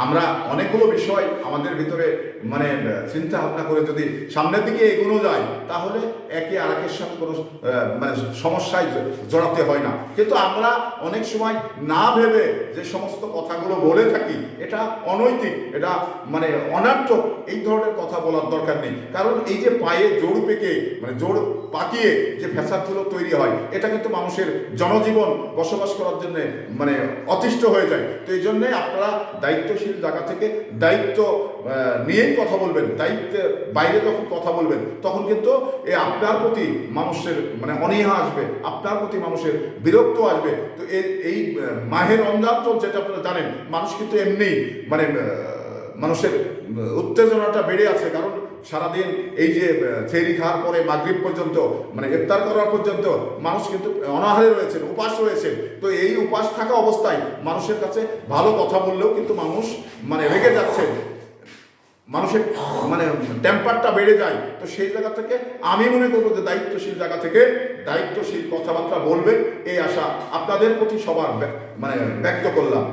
আমরা অনেকগুলো বিষয় আমাদের ভিতরে মানে চিন্তা ভাবনা করে যদি সামনের দিকে এগোনো যায়, তাহলে একে আরেকের সাথে কোনো মানে সমস্যায় জড়াতে হয় না। কিন্তু আমরা অনেক সময় না ভেবে যে সমস্ত কথাগুলো বলে থাকি, এটা অনৈতিক, এটা মানে অনার্থক। এই ধরনের কথা বলার দরকার নেই। কারণ এই যে পায়ে জোর পেকে মানে জোর পাকিয়ে যে ফ্যাসাদগুলো তৈরি হয়, এটা কিন্তু মানুষের জনজীবন বসবাস করার জন্য মানে অতিষ্ঠ হয়ে যায়। তো এই জন্যে আপনারা দায়িত্বশীল জায়গা থেকে দায়িত্ব নিয়েই কথা বলবেন। দায়িত্বের বাইরে যখন কথা বলবেন, তখন কিন্তু আপনার প্রতি মানুষের মানে অনীহা আসবে, আপনার প্রতি মানুষের বিরক্ত আসবে। তো এই মাহে রমজান চলছে, যেটা আপনারা জানেন, মানুষ কিন্তু এমনি মানে মানুষের উত্তেজনাটা বেড়ে আছে। কারণ সারাদিন এই যে ফেরি খাওয়ার পরে মাগরিব পর্যন্ত মানে ইফতার করার পর্যন্ত মানুষ কিন্তু অনাহারে রয়েছেন, উপাস রয়েছে। তো এই উপাস থাকা অবস্থায় মানুষের কাছে ভালো কথা বললেও কিন্তু মানুষ মানে রেগে যাচ্ছে, মানুষের মানে টেম্পারটা বেড়ে যায়। তো সেই জায়গা থেকে আমি মনে করবো যে দায়িত্বশীল জায়গা থেকে দায়িত্বশীল কথাবার্তা বলবেন, এই আশা আপনাদের প্রতি সবার মানে ব্যক্ত করলাম।